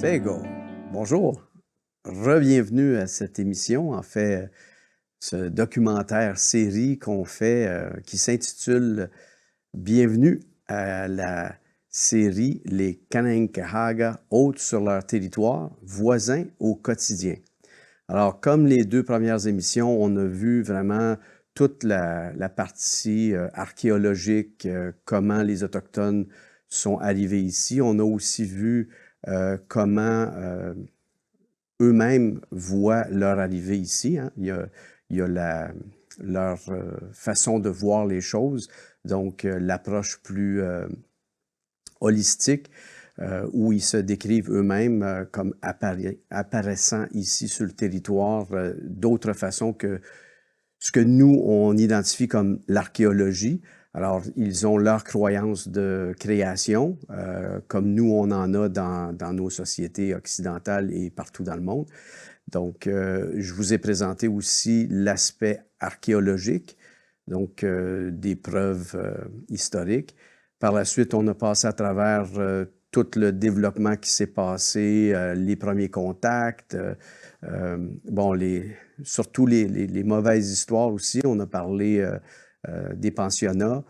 Sego, bonjour. Re-bienvenue à cette émission, en fait, ce documentaire série qu'on fait qui s'intitule Bienvenue à la série Les Kanien'kehá:ka, hôtes sur leur territoire, voisins au quotidien. Alors, comme les deux premières émissions, on a vu vraiment toute la partie archéologique, comment les Autochtones sont arrivés ici. On a aussi vu comment eux-mêmes voient leur arrivée ici. Hein. Il y a leur façon de voir les choses, donc l'approche plus holistique, où ils se décrivent eux-mêmes comme apparaissant ici sur le territoire d'autres façons que ce que nous, on identifie comme l'archéologie. Alors, ils ont leur croyance de création, comme nous, on en a dans nos sociétés occidentales et partout dans le monde. Donc, je vous ai présenté aussi l'aspect archéologique, donc des preuves historiques. Par la suite, on a passé à travers tout le développement qui s'est passé, les premiers contacts, bon, surtout les mauvaises histoires aussi. On a parlé des pensionnats.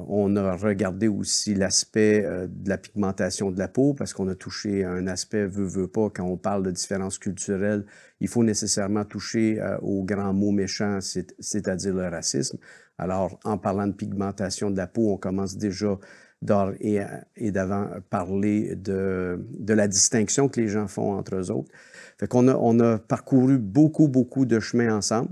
On a regardé aussi l'aspect de la pigmentation de la peau parce qu'on a touché un aspect veut pas. Quand on parle de différences culturelles, il faut nécessairement toucher au grand mot méchant, c'est-à-dire le racisme. Alors, en parlant de pigmentation de la peau, on commence déjà d'or et d'avant parler de la distinction que les gens font entre eux autres. Fait qu'on a parcouru beaucoup de chemins ensemble,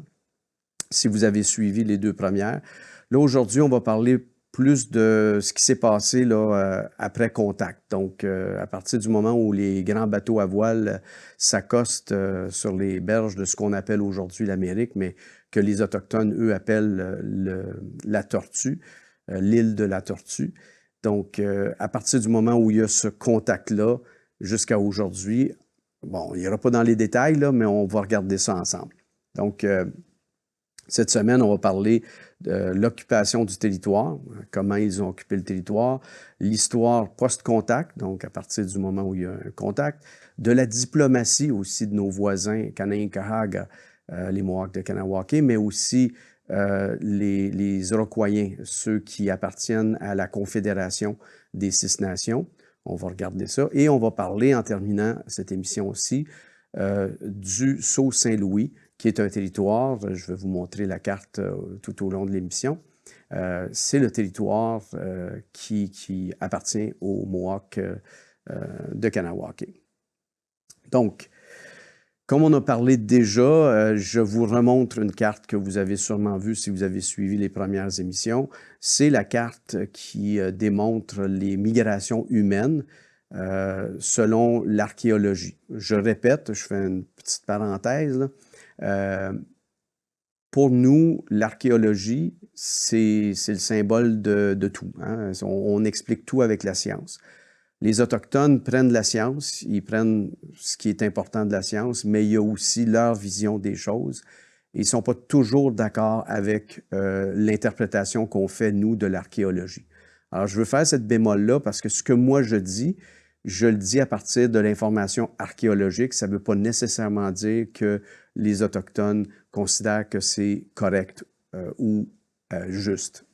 si vous avez suivi les deux premières. Là, aujourd'hui, on va parler plus de ce qui s'est passé là, après contact. Donc, à partir du moment où les grands bateaux à voile s'accostent sur les berges de ce qu'on appelle aujourd'hui l'Amérique, mais que les Autochtones, eux, appellent la Tortue, l'île de la Tortue. Donc, à partir du moment où il y a ce contact-là, jusqu'à aujourd'hui, bon, il n'y aura pas dans les détails, là, mais on va regarder ça ensemble. Donc, cette semaine, on va parler de l'occupation du territoire, comment ils ont occupé le territoire, l'histoire post-contact, donc à partir du moment où il y a un contact, de la diplomatie aussi de nos voisins Kanien'kehá:ka, les Mohawks de Kahnawake, mais aussi les Iroquoiens, ceux qui appartiennent à la Confédération des Six Nations. On va regarder ça. Et on va parler, en terminant cette émission aussi, du Sault-Saint-Louis, qui est un territoire, je vais vous montrer la carte tout au long de l'émission. C'est le territoire qui appartient aux Mohawks de Kahnawake. Donc, comme on a parlé déjà, je vous remontre une carte que vous avez sûrement vue si vous avez suivi les premières émissions. C'est la carte qui démontre les migrations humaines selon l'archéologie. Je répète, je fais une petite parenthèse, là. Pour nous, l'archéologie, c'est le symbole de tout. Hein? On explique tout avec la science. Les Autochtones prennent la science, ils prennent ce qui est important de la science, mais il y a aussi leur vision des choses. Ils ne sont pas toujours d'accord avec l'interprétation qu'on fait, nous, de l'archéologie. Alors, je veux faire cette bémol-là parce que ce que moi je le dis à partir de l'information archéologique. Ça ne veut pas nécessairement dire que les Autochtones considèrent que c'est correct ou juste.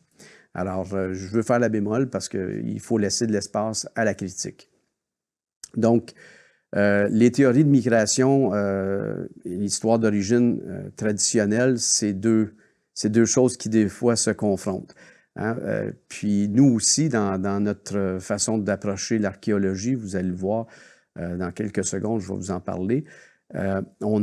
Alors, je veux faire la bémol parce qu'il faut laisser de l'espace à la critique. Donc, les théories de migration et l'histoire d'origine traditionnelle, c'est deux choses qui, des fois, se confrontent. Hein? Puis, nous aussi, dans notre façon d'approcher l'archéologie, vous allez le voir dans quelques secondes, je vais vous en parler, on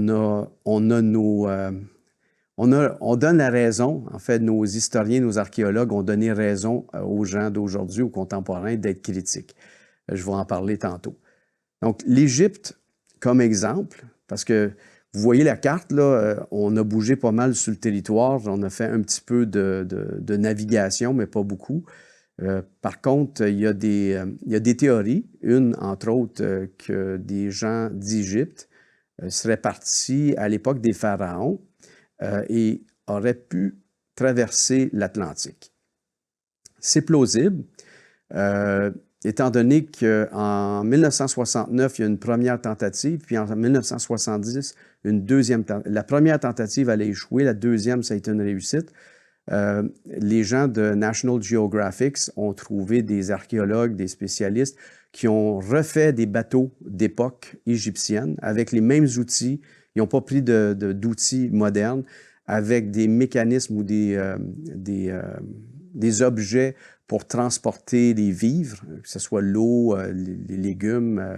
donne la raison, en fait, nos historiens, nos archéologues ont donné raison aux gens d'aujourd'hui, aux contemporains, d'être critiques. Je vais en parler tantôt. Donc, l'Égypte, comme exemple, parce que vous voyez la carte, là, on a bougé pas mal sur le territoire, on a fait un petit peu de navigation, mais pas beaucoup. Par contre, il y a des théories, une, entre autres, que des gens d'Égypte seraient partis à l'époque des pharaons et auraient pu traverser l'Atlantique. C'est plausible. étant donné qu'en 1969, il y a une première tentative, puis en 1970, une deuxième tentative. La première tentative allait échouer, la deuxième, ça a été une réussite. Les gens de National Geographic ont trouvé des archéologues, des spécialistes qui ont refait des bateaux d'époque égyptienne avec les mêmes outils. Ils n'ont pas pris d'outils modernes avec des mécanismes ou des objets pour transporter les vivres, que ce soit l'eau, les légumes,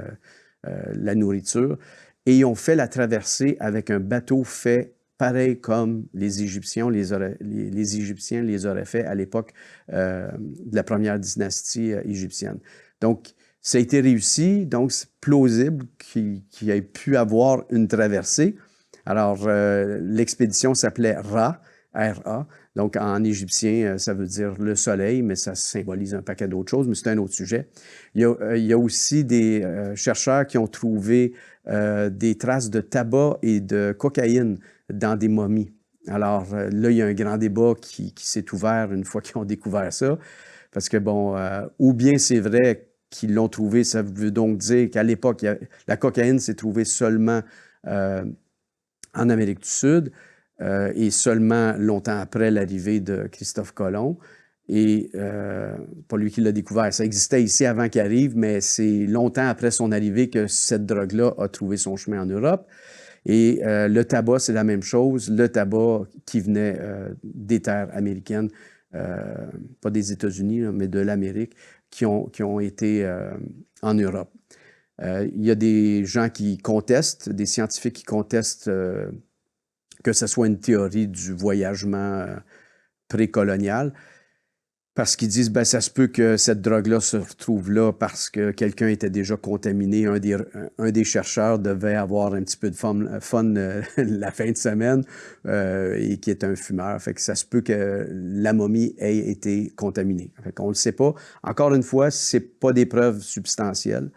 la nourriture. Et ils ont fait la traversée avec un bateau fait pareil comme les Égyptiens les auraient fait à l'époque de la première dynastie égyptienne. Donc, ça a été réussi, donc c'est plausible qu'il ait pu avoir une traversée. Alors, l'expédition s'appelait Ra, R-A. Donc, en égyptien, ça veut dire le soleil, mais ça symbolise un paquet d'autres choses, mais c'est un autre sujet. Il y a aussi des chercheurs qui ont trouvé des traces de tabac et de cocaïne dans des momies. Alors, là, il y a un grand débat qui s'est ouvert une fois qu'ils ont découvert ça, parce que, bon, ou bien c'est vrai qu'ils l'ont trouvé, ça veut donc dire qu'à l'époque, la cocaïne s'est trouvée seulement en Amérique du Sud, et seulement longtemps après l'arrivée de Christophe Colomb. Et pas lui qui l'a découvert. Ça existait ici avant qu'il arrive, mais c'est longtemps après son arrivée que cette drogue-là a trouvé son chemin en Europe. Et le tabac, c'est la même chose. Le tabac qui venait des terres américaines, pas des États-Unis, mais de l'Amérique, qui ont été en Europe. Il y a des gens qui contestent, des scientifiques qui contestent que ce soit une théorie du voyagement précolonial, parce qu'ils disent, ben, ça se peut que cette drogue-là se retrouve là parce que quelqu'un était déjà contaminé. Un des chercheurs devait avoir un petit peu de fun la fin de semaine et qui est un fumeur. Fait que ça se peut que la momie ait été contaminée. Fait qu'on ne le sait pas. Encore une fois, ce n'est pas des preuves substantielles.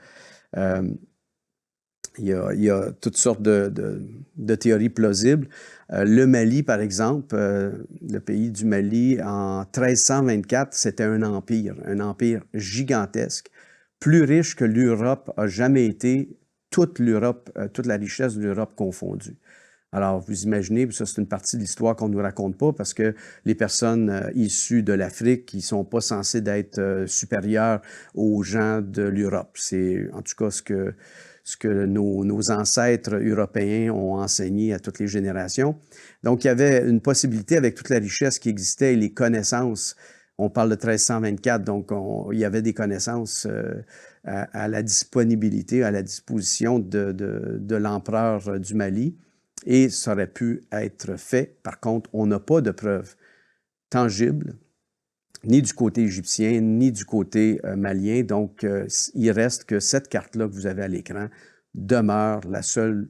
Il y a toutes sortes de théories plausibles. Le Mali, par exemple, le pays du Mali, en 1324, c'était un empire gigantesque, plus riche que l'Europe a jamais été, toute l'Europe, toute la richesse de l'Europe confondue. Alors, vous imaginez, ça c'est une partie de l'histoire qu'on ne nous raconte pas parce que les personnes issues de l'Afrique, qui ne sont pas censées d'être supérieures aux gens de l'Europe. C'est en tout cas ce que nos ancêtres européens ont enseigné à toutes les générations. Donc, il y avait une possibilité avec toute la richesse qui existait et les connaissances. On parle de 1324, donc il y avait des connaissances à la disponibilité, à la disposition de l'empereur du Mali. Et ça aurait pu être fait. Par contre, on n'a pas de preuves tangibles, ni du côté égyptien, ni du côté malien. Donc, il reste que cette carte-là que vous avez à l'écran demeure la seule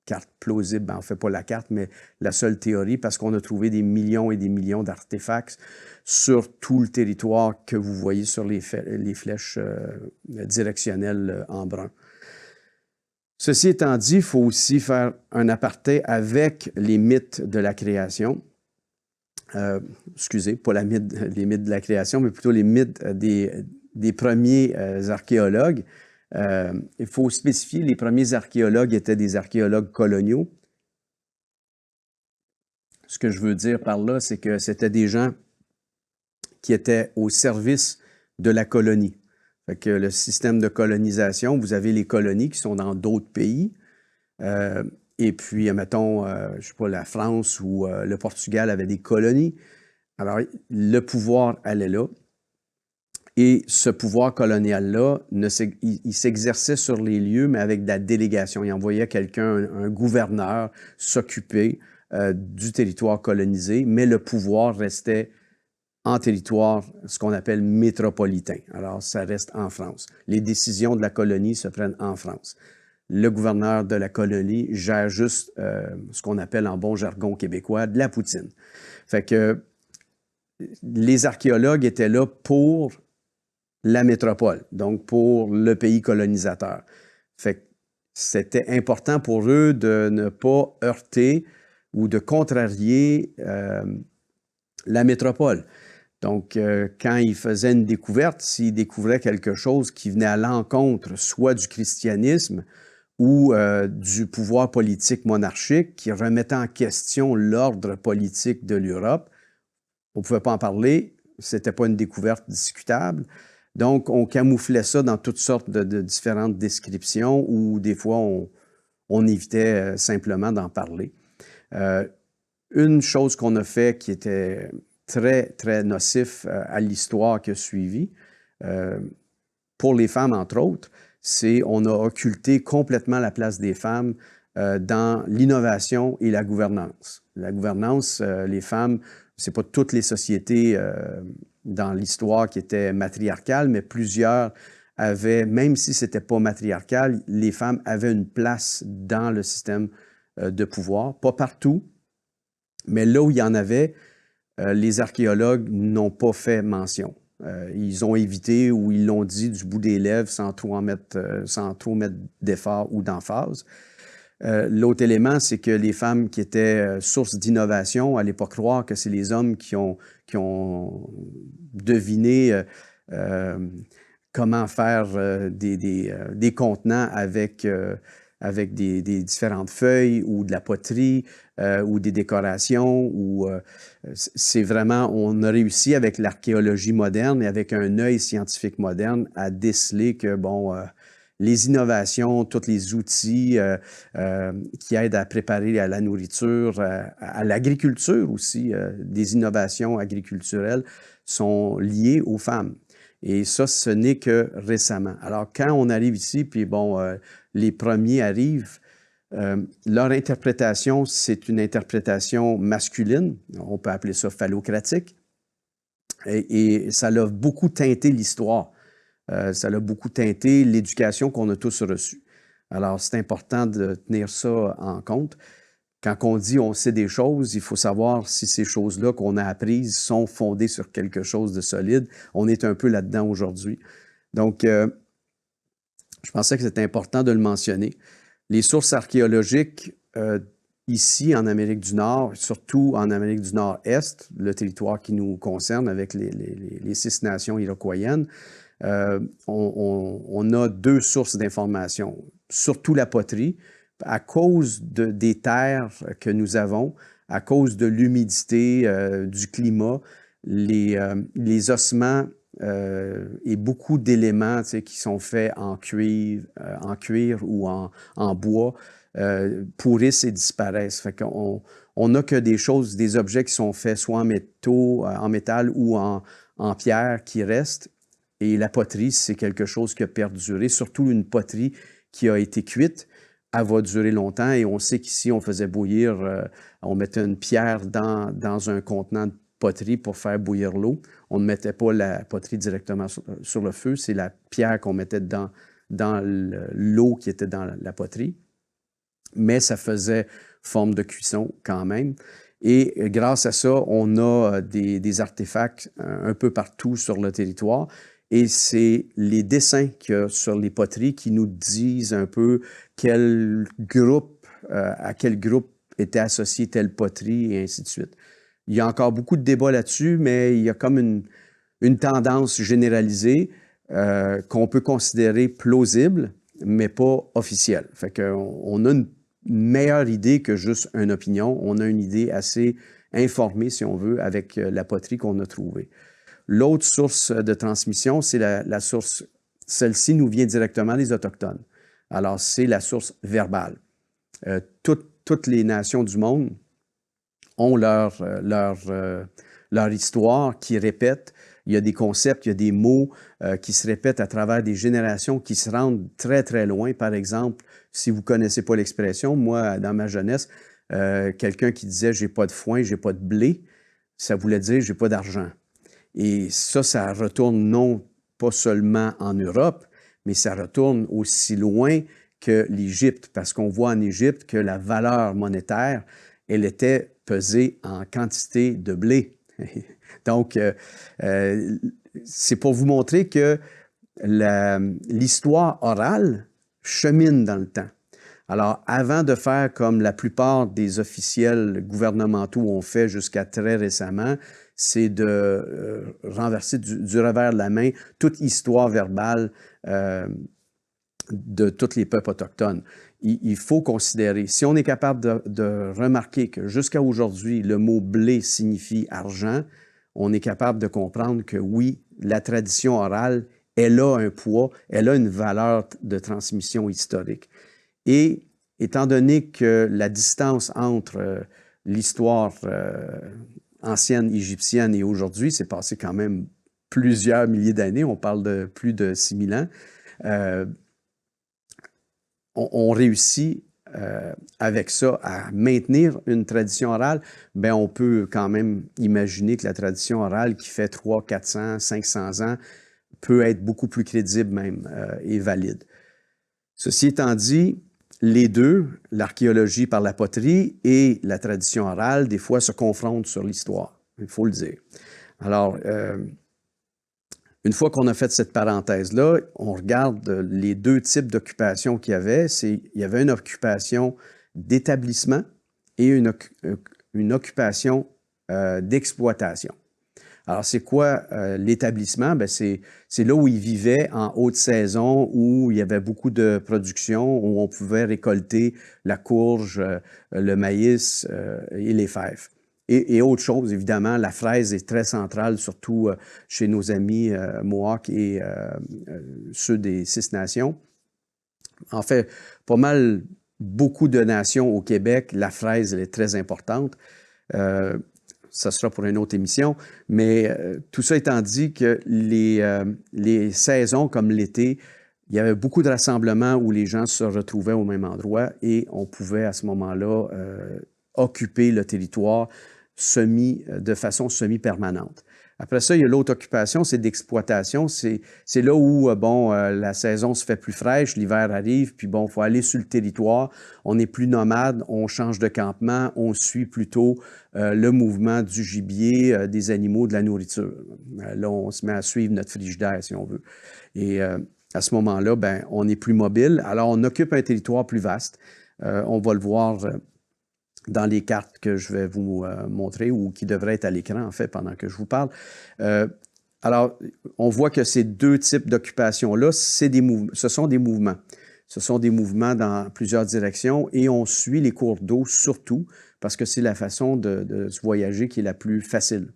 carte plausible. Ben, on ne fait pas la carte, mais la seule théorie, parce qu'on a trouvé des millions et des millions d'artefacts sur tout le territoire que vous voyez sur les flèches directionnelles en brun. Ceci étant dit, il faut aussi faire un aparté avec les mythes de la création. Excusez, pas les mythes de la création, mais plutôt les mythes des premiers archéologues. Il faut spécifier, les premiers archéologues étaient des archéologues coloniaux. Ce que je veux dire par là, c'est que c'était des gens qui étaient au service de la colonie. Fait que le système de colonisation, vous avez les colonies qui sont dans d'autres pays. Et puis, mettons, je ne sais pas, la France ou le Portugal avaient des colonies. Alors, le pouvoir allait là. Et ce pouvoir colonial-là, il s'exerçait sur les lieux, mais avec de la délégation. Il envoyait quelqu'un, un gouverneur, s'occuper du territoire colonisé, mais le pouvoir restait en territoire, ce qu'on appelle métropolitain. Alors, ça reste en France. Les décisions de la colonie se prennent en France. Le gouverneur de la colonie gère juste ce qu'on appelle en bon jargon québécois de la poutine. Fait que les archéologues étaient là pour la métropole, donc pour le pays colonisateur. Fait que c'était important pour eux de ne pas heurter ou de contrarier la métropole. Donc, quand ils faisaient une découverte, s'ils découvraient quelque chose qui venait à l'encontre soit du christianisme ou du pouvoir politique monarchique, qui remettait en question l'ordre politique de l'Europe, on ne pouvait pas en parler, c'était pas une découverte discutable. Donc, on camouflait ça dans toutes sortes de différentes descriptions ou des fois, on évitait simplement d'en parler. Une chose qu'on a fait qui était très, très nocif à l'histoire qui a suivi, pour les femmes, entre autres, c'est on a occulté complètement la place des femmes dans l'innovation et la gouvernance. La gouvernance, les femmes, c'est pas toutes les sociétés dans l'histoire qui étaient matriarcales, mais plusieurs avaient, même si c'était pas matriarcal, les femmes avaient une place dans le système de pouvoir. Pas partout, mais là où il y en avait, les archéologues n'ont pas fait mention. Ils ont évité ou ils l'ont dit du bout des lèvres sans trop mettre d'effort ou d'emphase. L'autre élément, c'est que les femmes qui étaient source d'innovation, allez pas croire que c'est les hommes qui ont deviné comment faire des contenants avec des différentes feuilles ou de la poterie ou des décorations. C'est vraiment, on a réussi avec l'archéologie moderne et avec un œil scientifique moderne à déceler que, bon, les innovations, tous les outils qui aident à préparer à la nourriture, à l'agriculture aussi, des innovations agriculturelles sont liées aux femmes. Et ça, ce n'est que récemment. Alors, quand on arrive ici, puis bon, les premiers arrivent, leur interprétation, c'est une interprétation masculine, on peut appeler ça phallocratique, et ça l'a beaucoup teinté l'histoire. Ça l'a beaucoup teinté l'éducation qu'on a tous reçue. Alors, c'est important de tenir ça en compte. Quand on dit on sait des choses, il faut savoir si ces choses-là qu'on a apprises sont fondées sur quelque chose de solide. On est un peu là-dedans aujourd'hui. Donc, je pensais que c'était important de le mentionner. Les sources archéologiques ici en Amérique du Nord, surtout en Amérique du Nord-Est, le territoire qui nous concerne avec les 6 nations iroquoiennes, on a 2 sources d'informations, surtout la poterie, à cause des terres que nous avons, à cause de l'humidité, du climat, les ossements et beaucoup d'éléments qui sont faits en cuir ou en bois pourrissent et disparaissent. Fait qu'on n'a que des choses, des objets qui sont faits soit en métal ou en pierre qui restent. Et la poterie, c'est quelque chose qui a perduré, surtout une poterie qui a été cuite. Elle va durer longtemps et on sait qu'ici, on faisait bouillir, on mettait une pierre dans un contenant de poterie pour faire bouillir l'eau. On ne mettait pas la poterie directement sur le feu, c'est la pierre qu'on mettait dans l'eau qui était dans la poterie. Mais ça faisait forme de cuisson quand même. Et grâce à ça, on a des artefacts un peu partout sur le territoire. Et c'est les dessins qu'il y a sur les poteries qui nous disent un peu à quel groupe était associée telle poterie et ainsi de suite. Il y a encore beaucoup de débats là-dessus, mais il y a comme une tendance généralisée qu'on peut considérer plausible, mais pas officielle. Fait qu'on a une meilleure idée que juste une opinion. On a une idée assez informée, si on veut, avec la poterie qu'on a trouvée. L'autre source de transmission, c'est la source, celle-ci nous vient directement des Autochtones. Alors, c'est la source verbale. Toutes les nations du monde ont leur histoire qui répète. Il y a des concepts, il y a des mots qui se répètent à travers des générations qui se rendent très, très loin. Par exemple, si vous ne connaissez pas l'expression, moi, dans ma jeunesse, quelqu'un qui disait « j'ai pas de foin, j'ai pas de blé », ça voulait dire « j'ai pas d'argent ». Et ça retourne non pas seulement en Europe, mais ça retourne aussi loin que l'Égypte, parce qu'on voit en Égypte que la valeur monétaire, elle était pesée en quantité de blé. Donc, c'est pour vous montrer que l'histoire orale chemine dans le temps. Alors, avant de faire comme la plupart des officiels gouvernementaux ont fait jusqu'à très récemment, c'est de renverser du revers de la main toute histoire verbale de tous les peuples autochtones. Il faut considérer, si on est capable de remarquer que jusqu'à aujourd'hui, le mot blé signifie argent, on est capable de comprendre que oui, la tradition orale, elle a un poids, elle a une valeur de transmission historique. Et étant donné que la distance entre l'histoire ancienne égyptienne et aujourd'hui s'est passée quand même plusieurs milliers d'années, on parle de plus de 6000 ans, on réussit avec ça à maintenir une tradition orale, bien, on peut quand même imaginer que la tradition orale qui fait 300, 400, 500 ans peut être beaucoup plus crédible même et valide. Ceci étant dit, les deux, l'archéologie par la poterie et la tradition orale, des fois se confrontent sur l'histoire, il faut le dire. Alors, une fois qu'on a fait cette parenthèse-là, on regarde les deux types d'occupation qu'il y avait. Il y avait une occupation d'établissement et une occupation d'exploitation. Alors, c'est quoi l'établissement? Bien, c'est là où ils vivaient en haute saison, où il y avait beaucoup de production, où on pouvait récolter la courge, le maïs et les fèves. Et autre chose, évidemment, la fraise est très centrale, surtout chez nos amis Mohawks et ceux des Six Nations. En fait, pas mal, beaucoup de nations au Québec, la fraise elle est très importante. Ça sera pour une autre émission, mais tout ça étant dit que les saisons comme l'été, il y avait beaucoup de rassemblements où les gens se retrouvaient au même endroit et on pouvait à ce moment-là occuper le territoire de façon semi-permanente. Après ça, il y a l'autre occupation, c'est d'exploitation. C'est là où, la saison se fait plus fraîche, l'hiver arrive, puis bon, il faut aller sur le territoire. On est plus nomade, on change de campement, on suit plutôt le mouvement du gibier, des animaux, de la nourriture. Là, on se met à suivre notre frigidaire, si on veut. Et à ce moment-là, ben, on est plus mobile. Alors, on occupe un territoire plus vaste. On va le voir dans les cartes que je vais vous montrer ou qui devraient être à l'écran, en fait, pendant que je vous parle. Alors, on voit que ces deux types d'occupation-là, ce sont des mouvements. Ce sont des mouvements dans plusieurs directions et on suit les cours d'eau surtout parce que c'est la façon de se voyager qui est la plus facile.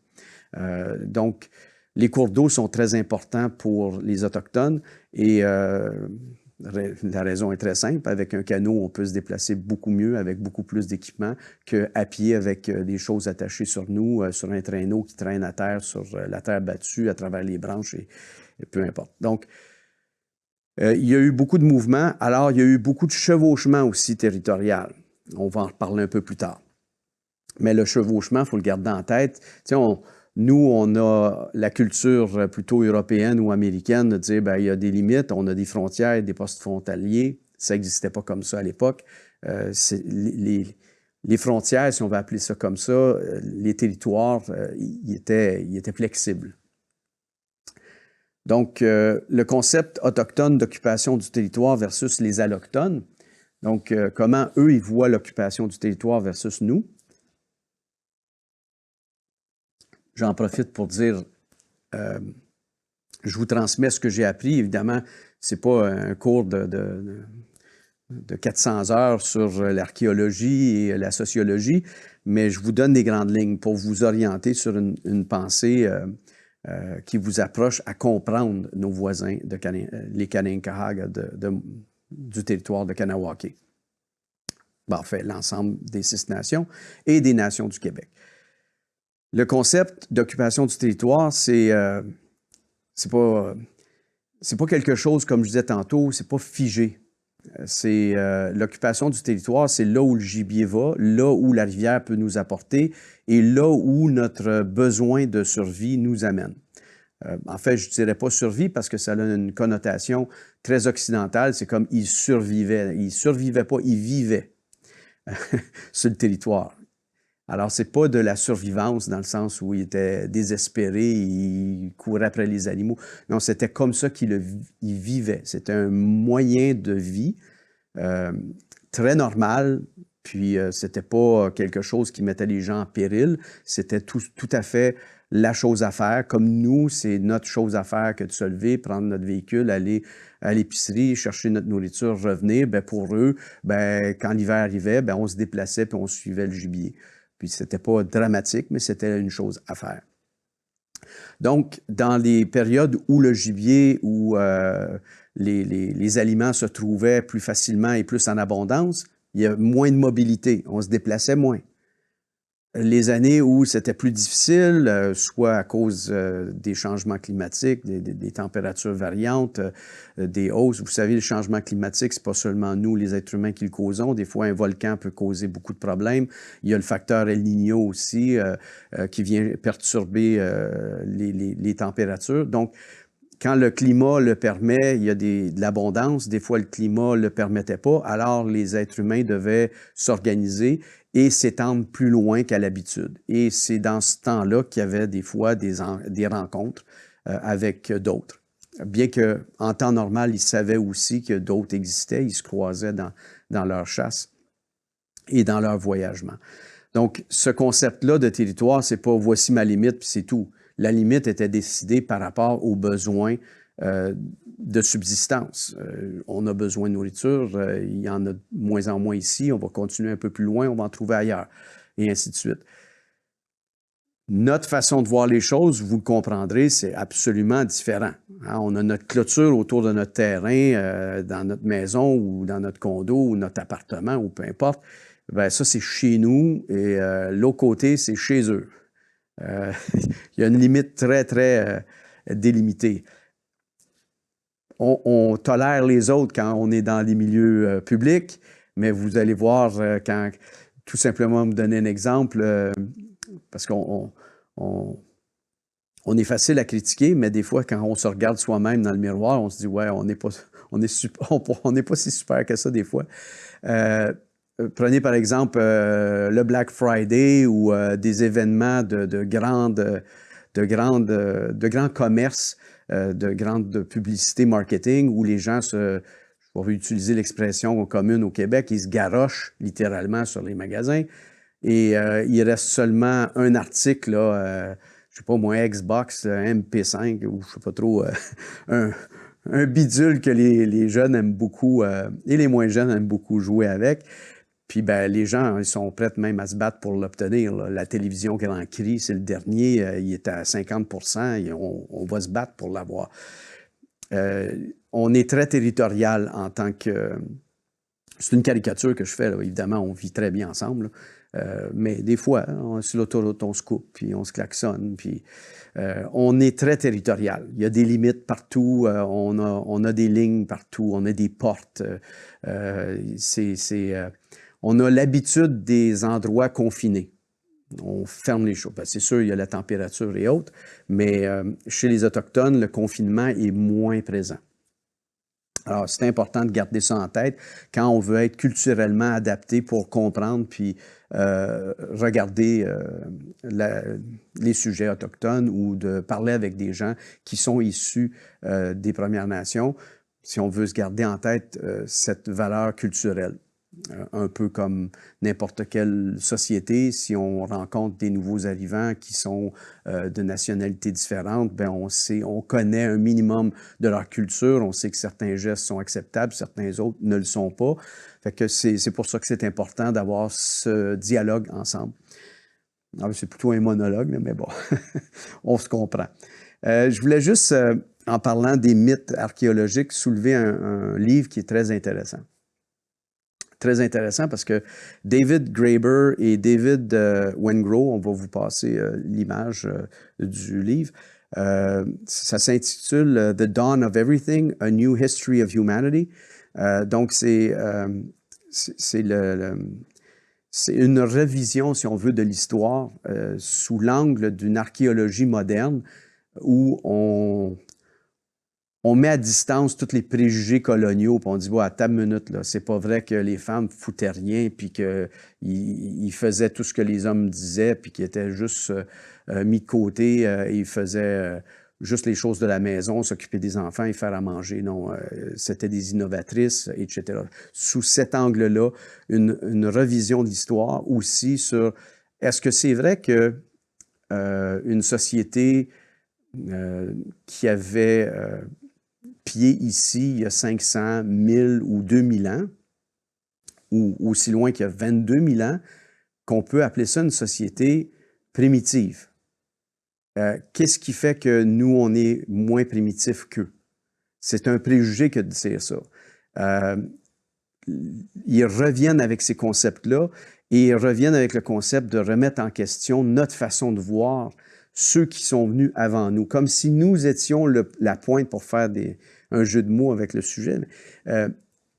Donc, les cours d'eau sont très importants pour les Autochtones et la raison est très simple. Avec un canot, on peut se déplacer beaucoup mieux, avec beaucoup plus d'équipement qu'à pied avec des choses attachées sur nous, sur un traîneau qui traîne à terre, sur la terre battue, à travers les branches, et peu importe. Donc, il y a eu beaucoup de mouvements. Alors, il y a eu beaucoup de chevauchement aussi territorial. On va en reparler un peu plus tard. Mais le chevauchement, il faut le garder en tête. Tu sais, nous, on a la culture plutôt européenne ou américaine de dire, bien, il y a des limites, on a des frontières, des postes frontaliers. Ça n'existait pas comme ça à l'époque. Les frontières, si on va appeler ça comme ça, les territoires, ils étaient flexibles. Donc, le concept autochtone d'occupation du territoire versus les allochtones. Donc, comment eux, ils voient l'occupation du territoire versus nous. J'en profite pour dire, je vous transmets ce que j'ai appris. Évidemment, ce n'est pas un cours de 400 heures sur l'archéologie et la sociologie, mais je vous donne des grandes lignes pour vous orienter sur une pensée qui vous approche à comprendre nos voisins, les Kanien'kehá:ka du territoire de Kahnawake. Ben, en fait, l'ensemble des 6 nations et des nations du Québec. Le concept d'occupation du territoire, c'est pas quelque chose, comme je disais tantôt, c'est pas figé. C'est l'occupation du territoire, c'est là où le gibier va, là où la rivière peut nous apporter et là où notre besoin de survie nous amène. En fait, je ne dirais pas survie parce que ça a une connotation très occidentale. C'est comme ils survivaient. Ils ne survivaient pas, ils vivaient sur le territoire. Alors, ce n'est pas de la survivance dans le sens où ils étaient désespérés, ils couraient après les animaux. Non, c'était comme ça qu'ils vivaient. C'était un moyen de vie très normal, puis c'était pas quelque chose qui mettait les gens en péril. C'était tout à fait la chose à faire. Comme nous, c'est notre chose à faire que de se lever, prendre notre véhicule, aller à l'épicerie, chercher notre nourriture, revenir. Ben pour eux, ben quand l'hiver arrivait, ben on se déplaçait puis on suivait le gibier. Puis c'était pas dramatique, mais c'était une chose à faire. Donc, dans les périodes où le gibier, où les aliments se trouvaient plus facilement et plus en abondance, il y a moins de mobilité, on se déplaçait moins. Les années où c'était plus difficile, soit à cause des changements climatiques, des températures variantes, des hausses. Vous savez, le changement climatique, c'est pas seulement nous, les êtres humains, qui le causons. Des fois, un volcan peut causer beaucoup de problèmes. Il y a le facteur El Niño aussi qui vient perturber les températures. Donc, quand le climat le permet, il y a de l'abondance. Des fois, le climat ne le permettait pas. Alors, les êtres humains devaient s'organiser et s'étendre plus loin qu'à l'habitude. Et c'est dans ce temps-là qu'il y avait des fois des rencontres avec d'autres. Bien qu'en temps normal, ils savaient aussi que d'autres existaient, ils se croisaient dans leur chasse et dans leur voyagement. Donc, ce concept-là de territoire, c'est pas « voici ma limite » puis c'est tout. La limite était décidée par rapport aux besoins de subsistance. On a besoin de nourriture, il y en a de moins en moins ici, on va continuer un peu plus loin, on va en trouver ailleurs, et ainsi de suite. Notre façon de voir les choses, vous le comprendrez, c'est absolument différent. Hein? On a notre clôture autour de notre terrain, dans notre maison ou dans notre condo ou notre appartement ou peu importe. Bien, ça, c'est chez nous et l'autre côté, c'est chez eux. Il y a une limite très, très délimitée. On tolère les autres quand on est dans les milieux publics, mais vous allez voir quand, tout simplement, me donner un exemple, parce qu'on est facile à critiquer, mais des fois, quand on se regarde soi-même dans le miroir, on se dit, ouais, on n'est pas si super que ça des fois. Prenez par exemple le Black Friday ou des événements de grands commerces, de grande publicité marketing où les gens je vais utiliser l'expression commune au Québec, ils se garochent littéralement sur les magasins et il reste seulement un article, là, je sais pas moi, Xbox, MP5 ou je sais pas trop, un bidule que les jeunes aiment beaucoup et les moins jeunes aiment beaucoup jouer avec. Puis ben, les gens, ils sont prêts même à se battre pour l'obtenir. La télévision Grand Cri, c'est le dernier, il est à 50%, et on va se battre pour l'avoir. On est très territorial en tant que... C'est une caricature que je fais, là. Évidemment, on vit très bien ensemble, mais des fois, sur l'autoroute, on se coupe, puis on se klaxonne, puis on est très territorial. Il y a des limites partout, on a des lignes partout, on a des portes. On a l'habitude des endroits confinés. On ferme les choses. C'est sûr, il y a la température et autres, mais chez les Autochtones, le confinement est moins présent. Alors, c'est important de garder ça en tête quand on veut être culturellement adapté pour comprendre puis regarder les sujets autochtones ou de parler avec des gens qui sont issus des Premières Nations, si on veut se garder en tête cette valeur culturelle. Un peu comme n'importe quelle société, si on rencontre des nouveaux arrivants qui sont de nationalités différentes, bien on connaît un minimum de leur culture, on sait que certains gestes sont acceptables, certains autres ne le sont pas. Fait que c'est pour ça que c'est important d'avoir ce dialogue ensemble. C'est plutôt un monologue, mais bon, on se comprend. Je voulais juste, en parlant des mythes archéologiques, soulever un livre qui est très intéressant. Très intéressant parce que David Graeber et David Wengrow, on va vous passer l'image du livre, ça s'intitule « The Dawn of Everything, A New History of Humanity ». Donc, c'est une révision, si on veut, de l'histoire sous l'angle d'une archéologie moderne où on met à distance tous les préjugés coloniaux, puis on dit, à ta minute, là, c'est pas vrai que les femmes foutaient rien, puis qu'ils faisaient tout ce que les hommes disaient, puis qu'ils étaient juste mis de côté, et ils faisaient juste les choses de la maison, s'occuper des enfants et faire à manger. Non, c'était des innovatrices, etc. Sous cet angle-là, une revision de l'histoire aussi sur, est-ce que c'est vrai que une société qui avait pied ici il y a 500, 1000 ou 2000 ans, ou aussi loin qu'il y a 22 000 ans, qu'on peut appeler ça une société primitive. Qu'est-ce qui fait que nous, on est moins primitifs qu'eux? C'est un préjugé que de dire ça. Ils reviennent avec ces concepts-là et ils reviennent avec le concept de remettre en question notre façon de voir ceux qui sont venus avant nous, comme si nous étions la pointe pour faire un jeu de mots avec le sujet.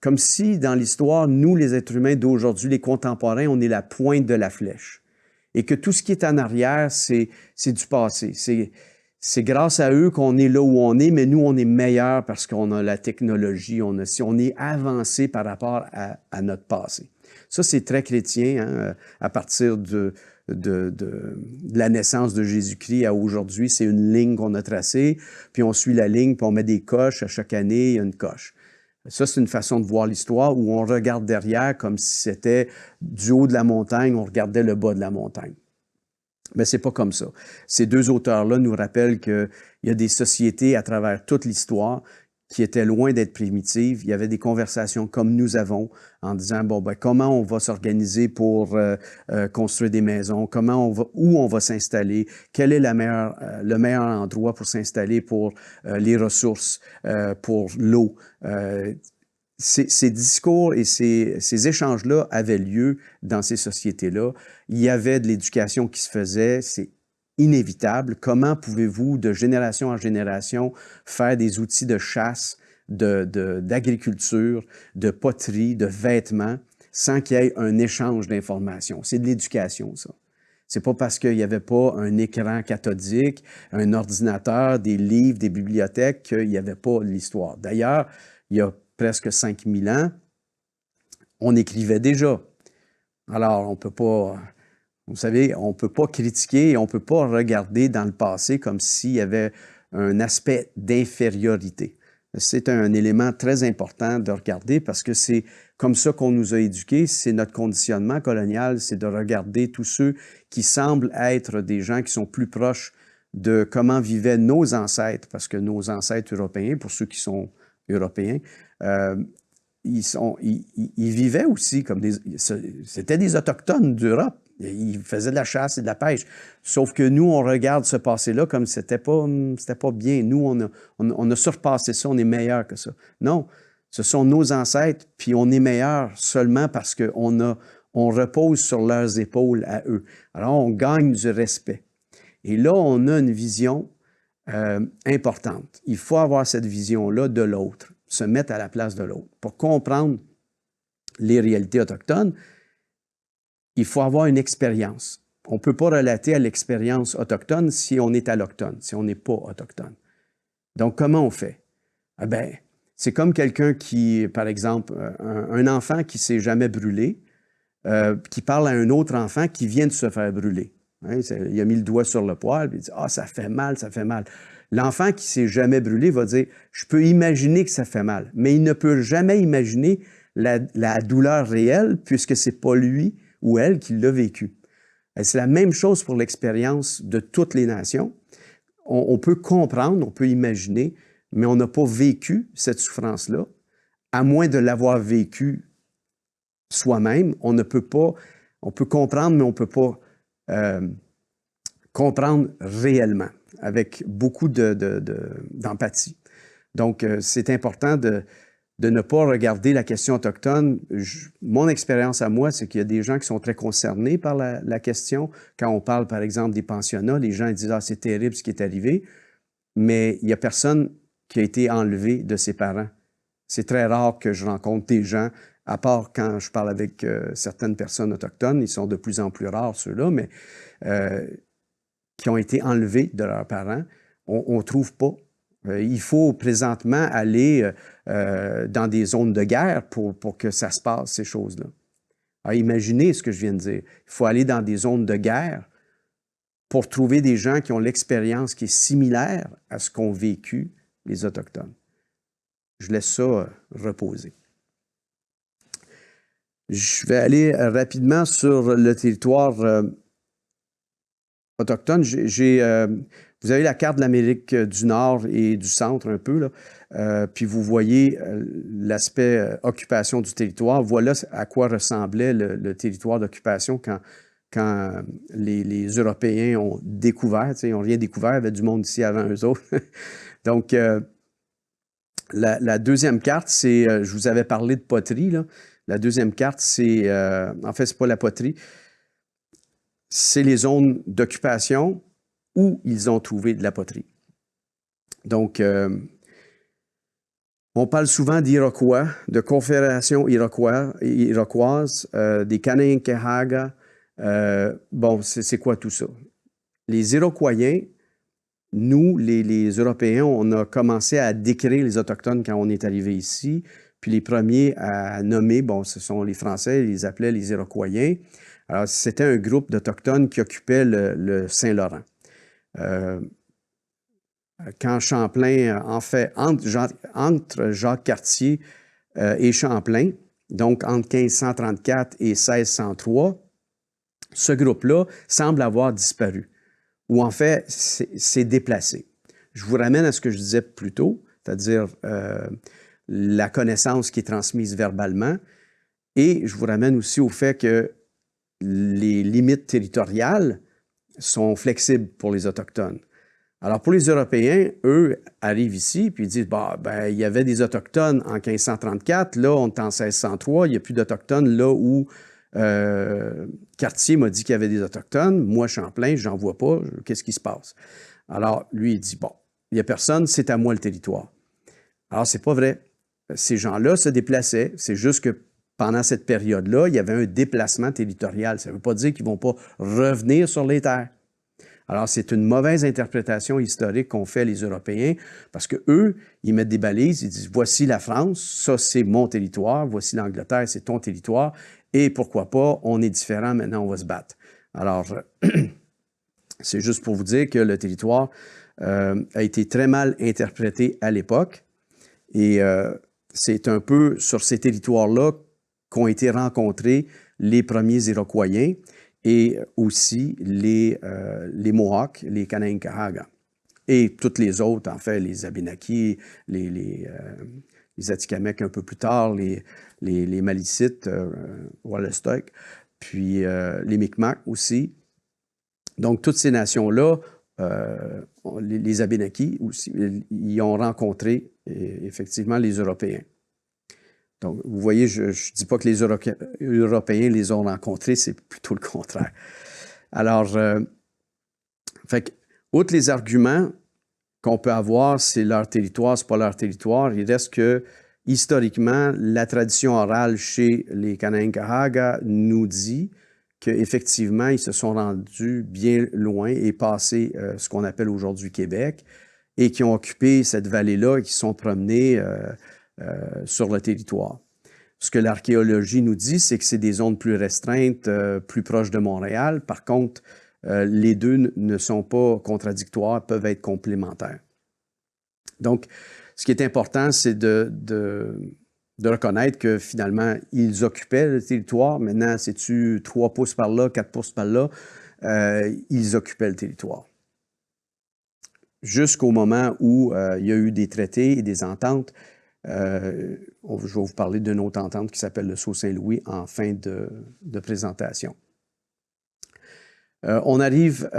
Comme si, dans l'histoire, nous, les êtres humains d'aujourd'hui, les contemporains, on est la pointe de la flèche. Et que tout ce qui est en arrière, c'est du passé. C'est grâce à eux qu'on est là où on est, mais nous, on est meilleurs parce qu'on a la technologie, on est avancé par rapport à notre passé. Ça, c'est très chrétien, hein, à partir de la naissance de Jésus-Christ à aujourd'hui. C'est une ligne qu'on a tracée, puis on suit la ligne, puis on met des coches. À chaque année, il y a une coche. Ça, c'est une façon de voir l'histoire où on regarde derrière comme si c'était du haut de la montagne, on regardait le bas de la montagne. Mais c'est pas comme ça. Ces deux auteurs-là nous rappellent qu'il y a des sociétés à travers toute l'histoire qui étaient loin d'être primitives. Il y avait des conversations comme nous avons en disant, bon, ben, comment on va s'organiser pour construire des maisons, où on va s'installer, quel est le meilleur endroit pour s'installer pour les ressources, pour l'eau. Ces discours et ces échanges-là avaient lieu dans ces sociétés-là. Il y avait de l'éducation qui se faisait, c'est inévitable. Comment pouvez-vous, de génération en génération, faire des outils de chasse, d'agriculture, de poterie, de vêtements, sans qu'il y ait un échange d'informations? C'est de l'éducation, ça. C'est pas parce qu'il n'y avait pas un écran cathodique, un ordinateur, des livres, des bibliothèques qu'il n'y avait pas l'histoire. D'ailleurs, il y a presque 5000 ans, on écrivait déjà. Alors, on peut pas, vous savez, on peut pas critiquer, on peut pas regarder dans le passé comme s'il y avait un aspect d'infériorité. C'est un élément très important de regarder parce que c'est comme ça qu'on nous a éduqués, c'est notre conditionnement colonial, c'est de regarder tous ceux qui semblent être des gens qui sont plus proches de comment vivaient nos ancêtres, parce que nos ancêtres européens, pour ceux qui sont européens, ils vivaient aussi comme c'était des Autochtones d'Europe. Ils faisaient de la chasse et de la pêche. Sauf que nous, on regarde ce passé-là comme c'était pas bien. Nous, on a surpassé ça, on est meilleur que ça. Non, ce sont nos ancêtres, puis on est meilleur seulement parce qu'on repose sur leurs épaules à eux. Alors, on gagne du respect. Et là, on a une vision importante. Il faut avoir cette vision-là de l'autre, se mettre à la place de l'autre. Pour comprendre les réalités autochtones, il faut avoir une expérience. On ne peut pas relater à l'expérience autochtone si on est allochtone, si on n'est pas autochtone. Donc, comment on fait? Eh bien, c'est comme quelqu'un qui, par exemple, un enfant qui ne s'est jamais brûlé, qui parle à un autre enfant qui vient de se faire brûler. Hein, il a mis le doigt sur le poêle, puis il dit « Ah, ça fait mal, ça fait mal ». L'enfant qui ne s'est jamais brûlé va dire « Je peux imaginer que ça fait mal », mais il ne peut jamais imaginer la douleur réelle puisque ce n'est pas lui ou elle qui l'a vécu. C'est la même chose pour l'expérience de toutes les nations. On peut comprendre, on peut imaginer, mais on n'a pas vécu cette souffrance-là, à moins de l'avoir vécue soi-même. On peut comprendre, mais on ne peut pas comprendre réellement, avec beaucoup d'empathie. Donc, c'est important de ne pas regarder la question autochtone. Mon expérience à moi, c'est qu'il y a des gens qui sont très concernés par la question. Quand on parle, par exemple, des pensionnats, les gens disent « Ah, c'est terrible ce qui est arrivé », mais il n'y a personne qui a été enlevé de ses parents. C'est très rare que je rencontre des gens, à part quand je parle avec certaines personnes autochtones, ils sont de plus en plus rares ceux-là, mais qui ont été enlevés de leurs parents, on ne trouve pas. Il faut présentement aller dans des zones de guerre pour que ça se passe, ces choses-là. Alors, imaginez ce que je viens de dire. Il faut aller dans des zones de guerre pour trouver des gens qui ont l'expérience qui est similaire à ce qu'ont vécu les Autochtones. Je laisse ça reposer. Je vais aller rapidement sur le territoire autochtones. Vous avez la carte de l'Amérique du Nord et du Centre un peu, là. Puis vous voyez l'aspect occupation du territoire. Voilà à quoi ressemblait le territoire d'occupation quand les Européens ont découvert. Ils n'ont rien découvert, il y avait du monde ici avant eux autres. Donc, la deuxième carte, c'est, je vous avais parlé de poterie, là. La deuxième carte, c'est, en fait, c'est pas la poterie, c'est les zones d'occupation où ils ont trouvé de la poterie. Donc, on parle souvent d'Iroquois, de confédération iroquoise, des Kanenkehaga. Bon, c'est quoi tout ça? Les Iroquois, nous, les Européens, on a commencé à décrire les Autochtones quand on est arrivé ici. Puis les premiers à nommer, bon, ce sont les Français, ils les appelaient les Iroquois. Alors, c'était un groupe d'Autochtones qui occupait le Saint-Laurent. Quand Champlain, en fait, entre Jacques Cartier et Champlain, donc entre 1534 et 1603, ce groupe-là semble avoir disparu, ou en fait, c'est déplacé. Je vous ramène à ce que je disais plus tôt, c'est-à-dire la connaissance qui est transmise verbalement, et je vous ramène aussi au fait que les limites territoriales sont flexibles pour les Autochtones. Alors, pour les Européens, eux arrivent ici puis ils disent, bah, ben, il y avait des Autochtones en 1534, là, on est en 1603, il n'y a plus d'Autochtones là où Cartier m'a dit qu'il y avait des Autochtones. Moi, Champlain, j'en vois pas, qu'est-ce qui se passe? Alors, lui, il dit, bon, il n'y a personne, c'est à moi le territoire. Alors, c'est pas vrai. Ces gens-là se déplaçaient, c'est juste que pendant cette période-là, il y avait un déplacement territorial. Ça ne veut pas dire qu'ils ne vont pas revenir sur les terres. Alors, c'est une mauvaise interprétation historique qu'ont fait les Européens parce qu'eux, ils mettent des balises, ils disent « Voici la France, ça c'est mon territoire, voici l'Angleterre, c'est ton territoire, et pourquoi pas, on est différents, maintenant on va se battre. » Alors, c'est juste pour vous dire que le territoire a été très mal interprété à l'époque et c'est un peu sur ces territoires-là qu'ont été rencontrés les premiers Iroquois et aussi les Mohawks, les Kanenkehaga. Et toutes les autres, en fait, les Abénaquis, les Atikamekw un peu plus tard, les Malicites, Wallastoq, puis les Micmacs aussi. Donc, toutes ces nations-là, les Abénaquis aussi, ils ont rencontré effectivement les Européens. Donc, vous voyez, je ne dis pas que les Européens les ont rencontrés, c'est plutôt le contraire. Alors, fait que, outre les arguments qu'on peut avoir, c'est leur territoire, c'est pas leur territoire, il reste que, historiquement, la tradition orale chez les Kanenkehaga nous dit qu'effectivement, ils se sont rendus bien loin et passé ce qu'on appelle aujourd'hui Québec et qui ont occupé cette vallée-là et qui sont promenés sur le territoire. Ce que l'archéologie nous dit, c'est que c'est des zones plus restreintes, plus proches de Montréal. Par contre, les deux ne sont pas contradictoires, peuvent être complémentaires. Donc, ce qui est important, c'est de reconnaître que finalement, ils occupaient le territoire. Maintenant, c'est-tu 3 pouces par là, 4 pouces par là? Ils occupaient le territoire. Jusqu'au moment où il y a eu des traités et des ententes. Je vais vous parler d'une autre entente qui s'appelle le Sault-Saint-Louis en fin de présentation. On arrive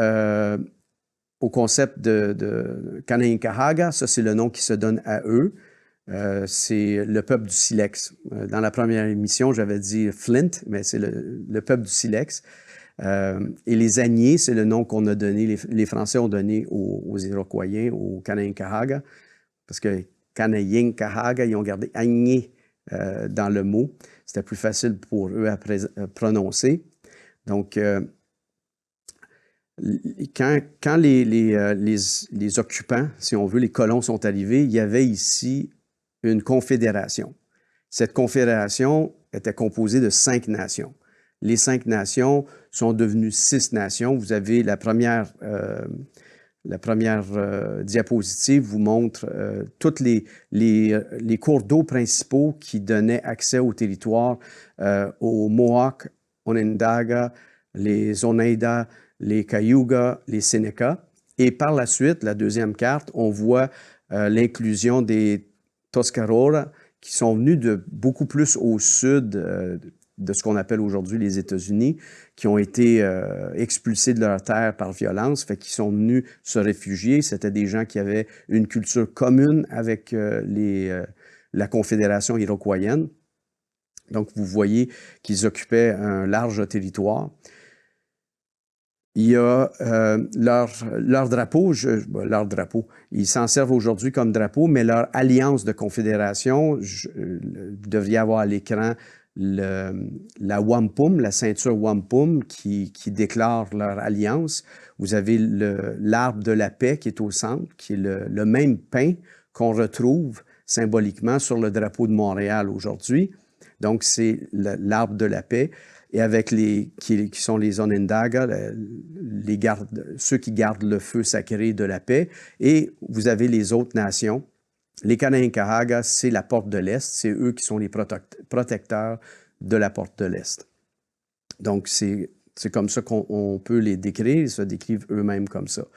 au concept de Kanenkehaga. Ça, c'est le nom qui se donne à eux. C'est le peuple du silex. Dans la première émission, j'avais dit Flint, mais c'est le peuple du silex. Et les Agniers, c'est le nom qu'on a donné, les Français ont donné aux Iroquois, aux Kanenkehaga, parce que Kanenkehaga, ils ont gardé Agné dans le mot. C'était plus facile pour eux à prononcer. Donc, quand les occupants, si on veut, les colons sont arrivés, il y avait ici une confédération. Cette confédération était composée de 5 nations. Les 5 nations sont devenues 6 nations. Vous avez la première diapositive vous montre tous les cours d'eau principaux qui donnaient accès au territoire aux Mohawks, Onondaga, les Oneida, les Cayuga, les Seneca. Et par la suite, la deuxième carte, on voit l'inclusion des Tuscarora qui sont venus de beaucoup plus au sud de ce qu'on appelle aujourd'hui les États-Unis, qui ont été expulsés de leur terre par violence, fait qu'ils sont venus se réfugier. C'était des gens qui avaient une culture commune avec la Confédération iroquoienne. Donc, vous voyez qu'ils occupaient un large territoire. Il y a leur drapeau, leur drapeau, ils s'en servent aujourd'hui comme drapeau, mais leur alliance de confédération, vous devriez avoir à l'écran la wampum, la ceinture wampum qui déclare leur alliance. Vous avez l'arbre de la paix qui est au centre, qui est le même pin qu'on retrouve symboliquement sur le drapeau de Montréal aujourd'hui. Donc, c'est l'arbre de la paix. Et avec qui sont les Onondaga, ceux qui gardent le feu sacré de la paix. Et vous avez les autres nations. Les Kanien'kehá:ka, c'est la porte de l'Est. C'est eux qui sont les protecteurs de la porte de l'Est. Donc, c'est comme ça qu'on peut les décrire. Ils se décrivent eux-mêmes comme ça.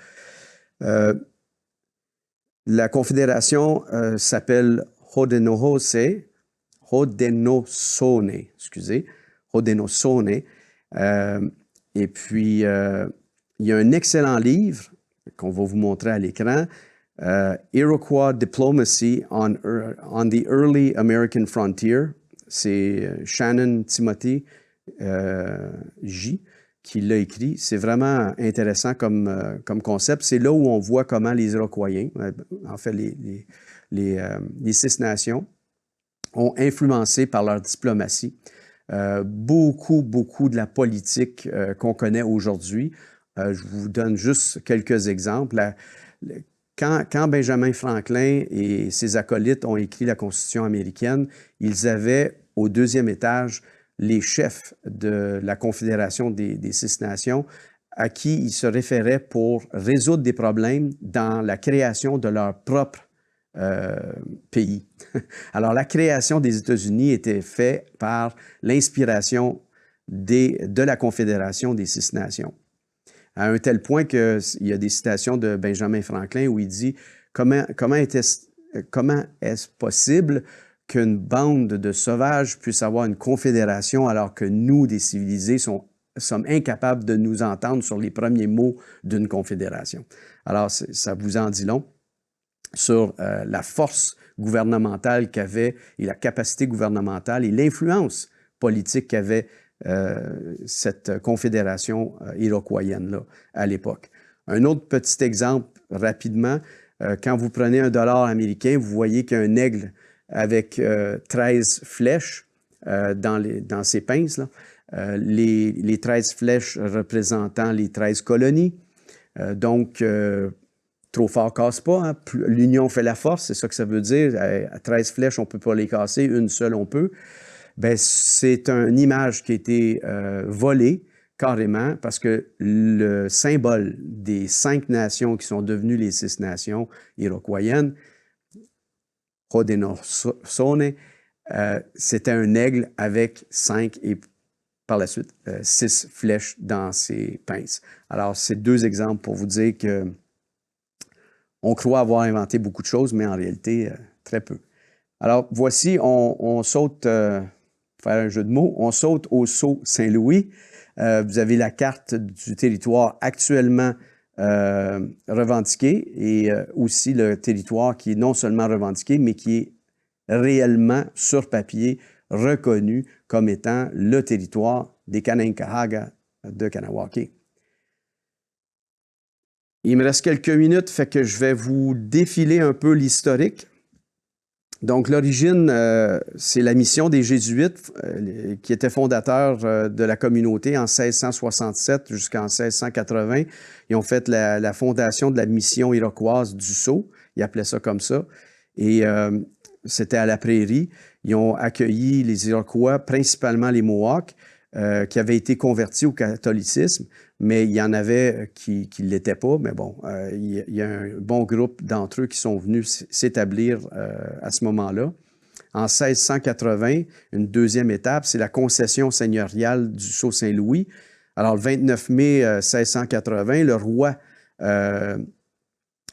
La confédération s'appelle Haudenosaunee, excusez. Haudenosaunee. Et puis, il y a un excellent livre qu'on va vous montrer à l'écran, Iroquois Diplomacy on the Early American Frontier. C'est Shannon Timothy J. qui l'a écrit. C'est vraiment intéressant comme concept. C'est là où on voit comment les Iroquois, en fait les 6 nations, ont influencé par leur diplomatie beaucoup de la politique qu'on connaît aujourd'hui. Je vous donne juste quelques exemples. Quand Benjamin Franklin et ses acolytes ont écrit la Constitution américaine, ils avaient au 2e étage les chefs de la Confédération des 6 nations à qui ils se référaient pour résoudre des problèmes dans la création de leur propre pays. Alors, la création des États-Unis était faite par l'inspiration de la Confédération des 6 nations. À un tel point qu'il y a des citations de Benjamin Franklin où il dit « Comment est-ce possible qu'une bande de sauvages puisse avoir une confédération alors que nous, des civilisés, sommes incapables de nous entendre sur les premiers mots d'une confédération? » Alors, ça vous en dit long sur la force gouvernementale qu'avait et la capacité gouvernementale et l'influence politique qu'avait cette confédération iroquoienne-là à l'époque. Un autre petit exemple rapidement, quand vous prenez $1 américain, vous voyez qu'il y a un aigle avec 13 flèches dans ses pinces, là. Les 13 flèches représentant les 13 colonies. Donc, trop fort casse pas, hein? L'union fait la force, c'est ça que ça veut dire. À 13 flèches, on ne peut pas les casser, une seule, on peut. Bien, c'est une image qui a été volée carrément parce que le symbole des 5 nations qui sont devenues les 6 nations iroquoiennes, Haudenosaunee, c'était un aigle avec 5 et par la suite 6 flèches dans ses pinces. Alors, c'est 2 exemples pour vous dire que on croit avoir inventé beaucoup de choses, mais en réalité, très peu. Alors, voici, on saute, pour faire un jeu de mots, on saute au Sault Saint-Louis. Vous avez la carte du territoire actuellement revendiqué et aussi le territoire qui est non seulement revendiqué, mais qui est réellement, sur papier, reconnu comme étant le territoire des Kanien'kehá:ka de Kahnawake. Il me reste quelques minutes, fait que je vais vous défiler un peu l'historique. Donc, l'origine, c'est la mission des Jésuites qui étaient fondateurs de la communauté en 1667 jusqu'en 1680. Ils ont fait la fondation de la mission iroquoise du Sault. Ils appelaient ça comme ça. Et c'était à la prairie. Ils ont accueilli les Iroquois, principalement les Mohawks, qui avaient été convertis au catholicisme, mais il y en avait qui ne l'étaient pas. Mais bon, il y a un bon groupe d'entre eux qui sont venus s'établir à ce moment-là. En 1680, une deuxième étape, c'est la concession seigneuriale du Sault Saint-Louis. Alors, le 29 mai 1680, le roi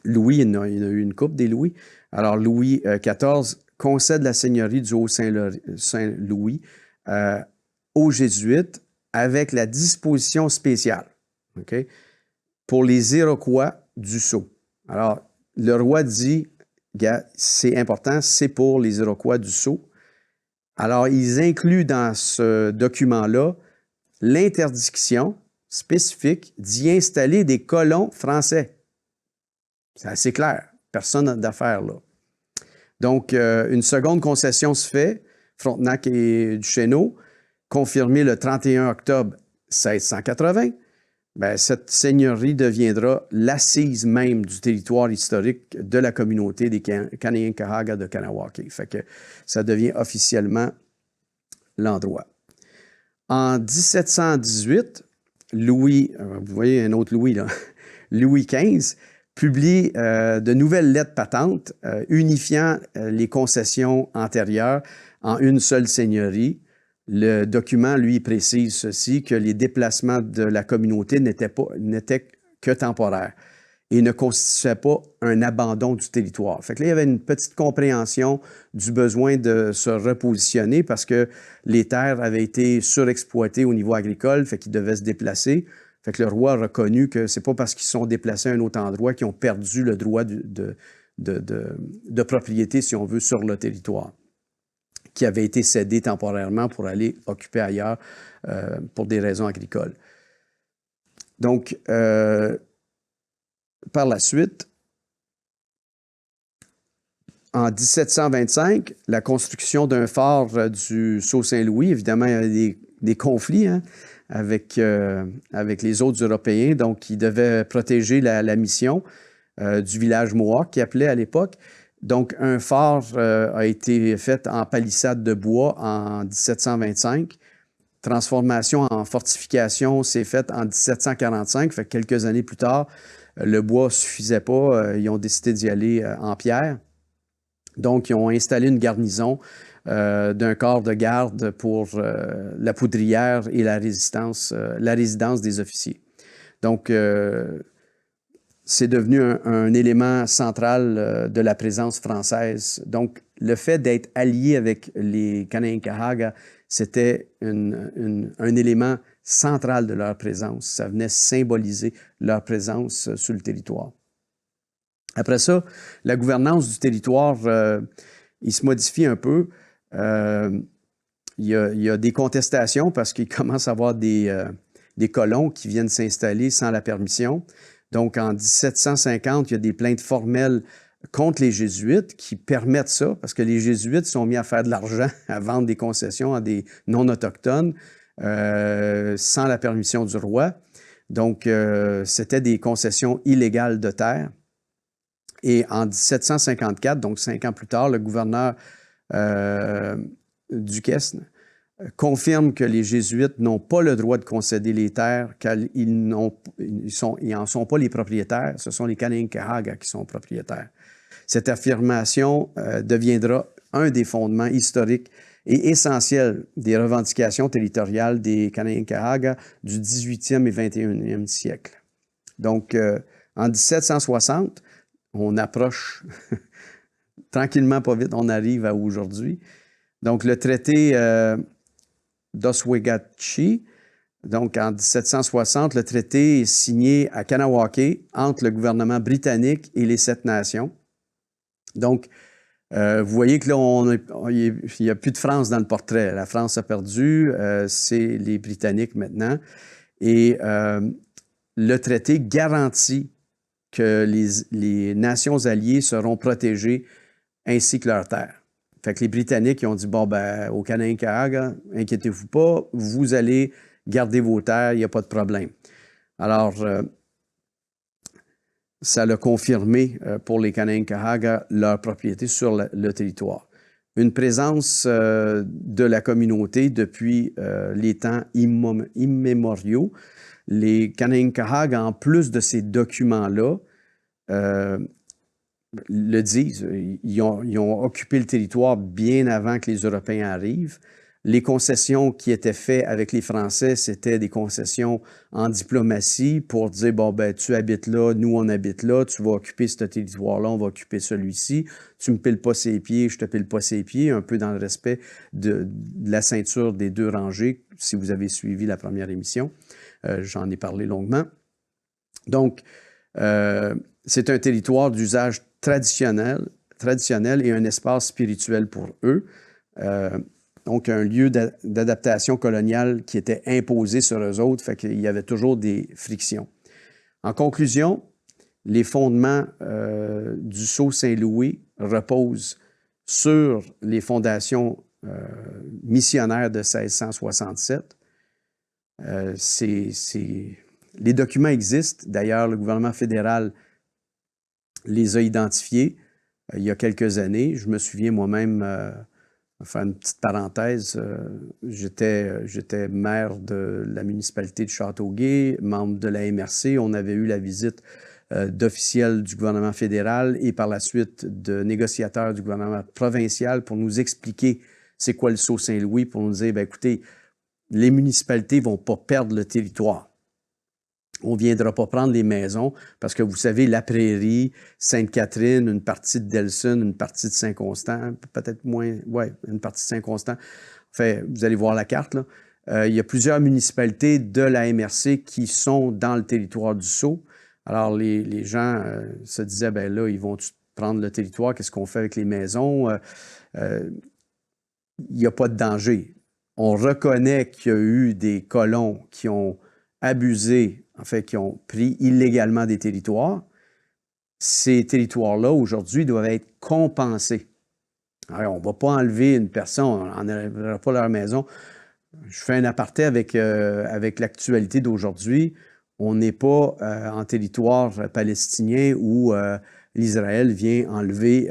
Louis, il y en a eu une couple des Louis, alors Louis XIV concède la seigneurie du Haut-Saint-Louis aux Jésuites avec la disposition spéciale, OK, pour les Iroquois du Sceau. Alors, le roi dit, c'est important, c'est pour les Iroquois du Sceau. Alors, ils incluent dans ce document-là l'interdiction spécifique d'y installer des colons français. C'est assez clair. Personne d'affaires là. Donc, une seconde concession se fait, Frontenac et Duchesneau, confirmée le 31 octobre 1680. Bien, cette seigneurie deviendra l'assise même du territoire historique de la communauté des Kanien'kehá:ka de Kahnawake. Fait que ça devient officiellement l'endroit. En 1718, Louis, vous voyez un autre Louis là, Louis XV, publie de nouvelles lettres patentes unifiant les concessions antérieures en une seule seigneurie. Le document, lui, précise ceci, que les déplacements de la communauté n'étaient que temporaires et ne constituaient pas un abandon du territoire. Fait que là, il y avait une petite compréhension du besoin de se repositionner parce que les terres avaient été surexploitées au niveau agricole, fait qu'ils devaient se déplacer. Fait que le roi a reconnu que c'est pas parce qu'ils sont déplacés à un autre endroit qu'ils ont perdu le droit de propriété, si on veut, sur le territoire, qui avait été cédé temporairement pour aller occuper ailleurs pour des raisons agricoles. Donc, par la suite, en 1725, la construction d'un phare du Sault-Saint-Louis, évidemment, il y avait des conflits avec les autres Européens, donc ils devaient protéger la mission du village Mohawk, qui appelait à l'époque. Donc, un phare a été fait en palissade de bois en 1725. Transformation en fortification s'est faite en 1745, fait que quelques années plus tard, le bois ne suffisait pas, ils ont décidé d'y aller en pierre. Donc, ils ont installé une garnison d'un corps de garde pour la poudrière et la résidence des officiers. Donc, c'est devenu un élément central de la présence française. Donc, le fait d'être allié avec les Kanien'kehá:ka, c'était un élément central de leur présence. Ça venait symboliser leur présence sur le territoire. Après ça, la gouvernance du territoire, il se modifie un peu. Il y a des contestations parce qu'il commence à y avoir des colons qui viennent s'installer sans la permission. Donc, en 1750, il y a des plaintes formelles contre les Jésuites qui permettent ça, parce que les Jésuites sont mis à faire de l'argent, à vendre des concessions à des non-autochtones sans la permission du roi. Donc, c'était des concessions illégales de terre. Et en 1754, donc 5 ans plus tard, le gouverneur Duquesne confirme que les Jésuites n'ont pas le droit de concéder les terres, qu'ils n'en sont pas les propriétaires, ce sont les Kanien'kehá:ka qui sont propriétaires. Cette affirmation deviendra un des fondements historiques et essentiels des revendications territoriales des Kanien'kehá:ka du 18e et 21e siècle. Donc, en 1760, on approche tranquillement, pas vite, on arrive à aujourd'hui. Donc, le traité d'Oswegatchie, donc en 1760, le traité est signé à Kahnawake entre le gouvernement britannique et les 7 nations. Donc, vous voyez que là, il n'y a plus de France dans le portrait. La France a perdu, c'est les Britanniques maintenant. Et le traité garantit que les nations alliées seront protégées ainsi que leurs terres. Fait que les Britanniques ils ont dit, bon, ben, aux Kanien'kehá:ka, inquiétez-vous pas, vous allez garder vos terres, il n'y a pas de problème. Alors, ça l'a confirmé pour les Kanien'kehá:ka leur propriété sur le territoire. Une présence de la communauté depuis les temps immémoriaux. Les Kanien'kehá:ka, en plus de ces documents-là, le disent, ils ont occupé le territoire bien avant que les Européens arrivent. Les concessions qui étaient faites avec les Français, c'était des concessions en diplomatie pour dire, bon, ben, tu habites là, nous, on habite là, tu vas occuper ce territoire-là, on va occuper celui-ci. Tu me piles pas ses pieds, je te pile pas ses pieds, un peu dans le respect de la ceinture des deux rangées, si vous avez suivi la première émission. J'en ai parlé longuement. Donc, c'est un territoire d'usage traditionnel et un espace spirituel pour eux. Donc, un lieu d'adaptation coloniale qui était imposé sur eux autres, fait qu'il y avait toujours des frictions. En conclusion, les fondements du Sceau Saint-Louis reposent sur les fondations missionnaires de 1667. Les documents existent. D'ailleurs, le gouvernement fédéral les a identifiés il y a quelques années. Je me souviens moi-même, faire une petite parenthèse, j'étais maire de la municipalité de Châteauguay, membre de la MRC. On avait eu la visite d'officiels du gouvernement fédéral et par la suite de négociateurs du gouvernement provincial pour nous expliquer c'est quoi le Sceau Saint-Louis, pour nous dire, bien, écoutez, les municipalités ne vont pas perdre le territoire. On ne viendra pas prendre les maisons parce que vous savez, la Prairie, Sainte-Catherine, une partie de Delson, une partie de Saint-Constant, peut-être moins, ouais, une partie de Saint-Constant. Enfin, vous allez voir la carte, là. Il y a plusieurs municipalités de la MRC qui sont dans le territoire du Sceau. Alors, les gens se disaient, ben là, ils vont prendre le territoire, qu'est-ce qu'on fait avec les maisons? Il n'y a pas de danger. On reconnaît qu'il y a eu des colons qui ont abusé, en fait, qui ont pris illégalement des territoires. Ces territoires-là, aujourd'hui, doivent être compensés. Alors, on ne va pas enlever une personne, on n'enlèvera pas leur maison. Je fais un aparté avec l'actualité d'aujourd'hui. On n'est pas en territoire palestinien où l'Israël vient enlever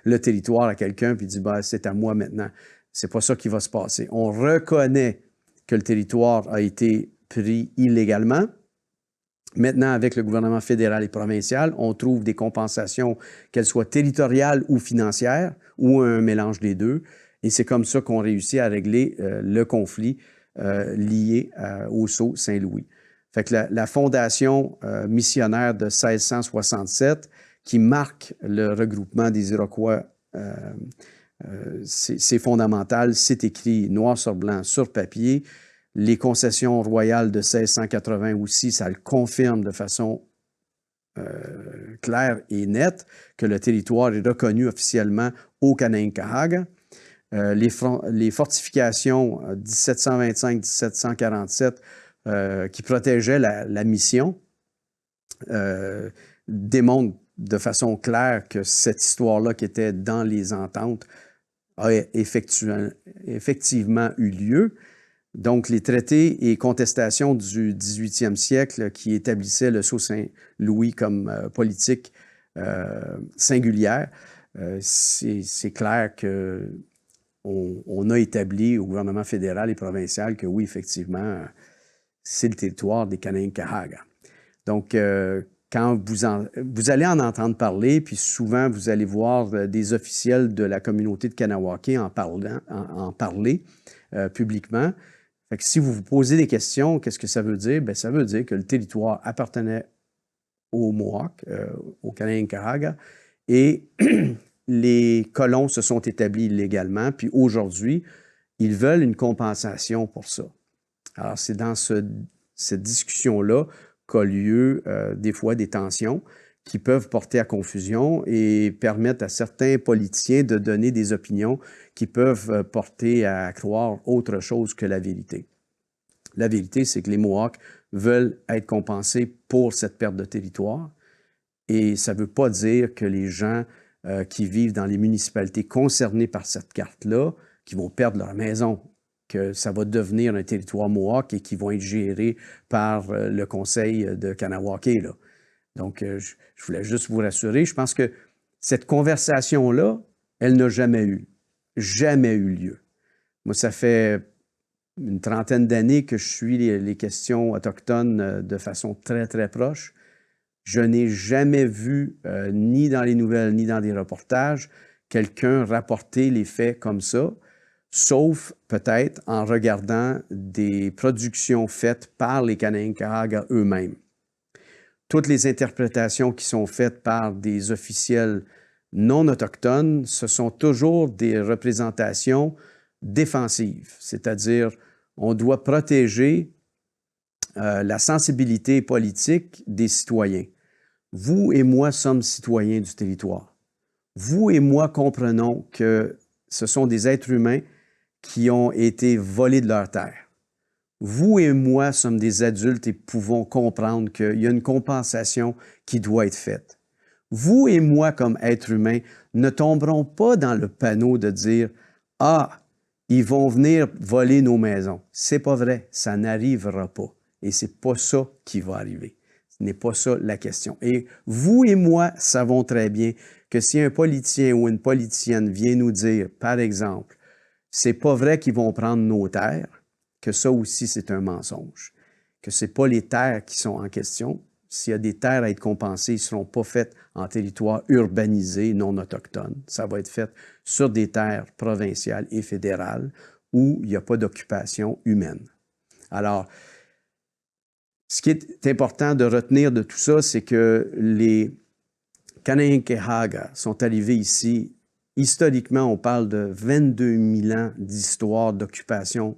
le territoire à quelqu'un puis dit ben, « c'est à moi maintenant ». C'est pas ça qui va se passer. On reconnaît que le territoire a été pris illégalement. Maintenant, avec le gouvernement fédéral et provincial, on trouve des compensations, qu'elles soient territoriales ou financières, ou un mélange des deux. Et c'est comme ça qu'on réussit à régler le conflit lié au Sceau Saint-Louis. Fait que la fondation missionnaire de 1667, qui marque le regroupement des Iroquois, c'est fondamental, c'est écrit noir sur blanc sur papier. Les concessions royales de 1680 aussi, ça le confirme de façon claire et nette que le territoire est reconnu officiellement au Kanien'kehá:ka. Les fortifications 1725-1747 qui protégeaient la mission démontrent de façon claire que cette histoire-là qui était dans les ententes a effectivement eu lieu. Donc, les traités et contestations du 18e siècle qui établissaient le Sceau Saint-Louis comme politique singulière, c'est clair qu'on a établi au gouvernement fédéral et provincial que oui, effectivement, c'est le territoire des Kanien'kehá:ka. Donc, quand vous allez en entendre parler, puis souvent, vous allez voir des officiels de la communauté de Kahnawake en parler publiquement. Fait que si vous vous posez des questions, qu'est-ce que ça veut dire? Bien, ça veut dire que le territoire appartenait aux Mohawks, aux Kanien'kehá:ka, et les colons se sont établis illégalement, puis aujourd'hui, ils veulent une compensation pour ça. Alors, c'est dans cette discussion-là qu'a lieu des fois des tensions qui peuvent porter à confusion et permettre à certains politiciens de donner des opinions qui peuvent porter à croire autre chose que la vérité. La vérité, c'est que les Mohawks veulent être compensés pour cette perte de territoire et ça ne veut pas dire que les gens qui vivent dans les municipalités concernées par cette carte-là, qui vont perdre leur maison, que ça va devenir un territoire Mohawk et qui vont être gérés par le conseil de Kahnawake, là. Donc, je voulais juste vous rassurer. Je pense que cette conversation-là, elle n'a jamais eu lieu. Moi, ça fait une trentaine d'années que je suis les questions autochtones de façon très, très proche. Je n'ai jamais vu, ni dans les nouvelles, ni dans des reportages, quelqu'un rapporter les faits comme ça. sauf peut-être en regardant des productions faites par les Kanien'kehá:ka eux-mêmes. Toutes les interprétations qui sont faites par des officiels non autochtones, ce sont toujours des représentations défensives, c'est-à-dire on doit protéger la sensibilité politique des citoyens. Vous et moi sommes citoyens du territoire. Vous et moi comprenons que ce sont des êtres humains qui ont été volés de leur terre. Vous et moi sommes des adultes et pouvons comprendre qu'il y a une compensation qui doit être faite. Vous et moi, comme êtres humains, ne tomberons pas dans le panneau de dire « Ah, ils vont venir voler nos maisons ». C'est pas vrai, ça n'arrivera pas. Et c'est pas ça qui va arriver. Ce n'est pas ça la question. Et vous et moi savons très bien que si un politicien ou une politicienne vient nous dire, par exemple, c'est pas vrai qu'ils vont prendre nos terres, que ça aussi c'est un mensonge, que c'est pas les terres qui sont en question. S'il y a des terres à être compensées, ils ne seront pas faites en territoire urbanisé, non autochtone. Ça va être fait sur des terres provinciales et fédérales où il n'y a pas d'occupation humaine. Alors, ce qui est important de retenir de tout ça, c'est que les Kanien'kehá:ka sont arrivés ici. Historiquement, on parle de 22 000 ans d'histoire d'occupation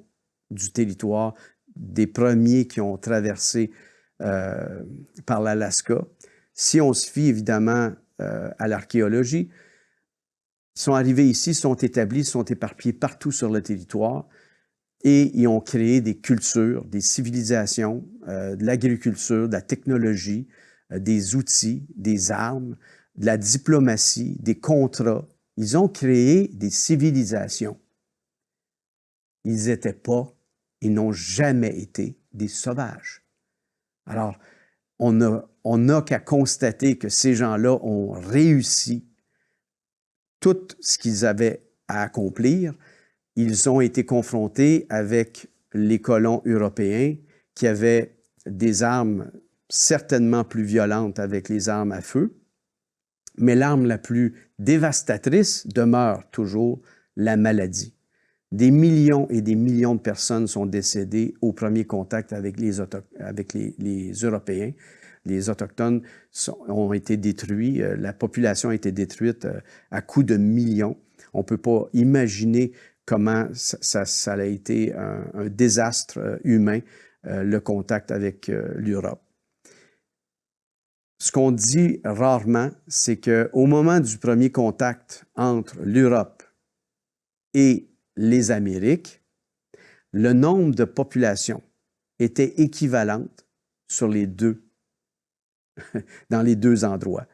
du territoire, des premiers qui ont traversé par l'Alaska. Si on se fie évidemment à l'archéologie, ils sont arrivés ici, sont établis, sont éparpillés partout sur le territoire et ils ont créé des cultures, des civilisations, de l'agriculture, de la technologie, des outils, des armes, de la diplomatie, des contrats. Ils ont créé des civilisations. Ils n'étaient pas, ils n'ont jamais été des sauvages. Alors, on n'a qu'à constater que ces gens-là ont réussi tout ce qu'ils avaient à accomplir. Ils ont été confrontés avec les colons européens qui avaient des armes certainement plus violentes avec les armes à feu, mais l'arme la plus dévastatrice demeure toujours la maladie. Des millions et des millions de personnes sont décédées au premier contact avec les Européens. Les Autochtones ont été détruits, la population a été détruite à coups de millions. On ne peut pas imaginer comment ça a été un désastre humain, le contact avec l'Europe. Ce qu'on dit rarement, c'est qu'au moment du premier contact entre l'Europe et les Amériques, le nombre de populations était équivalente sur les deux, dans les deux endroits.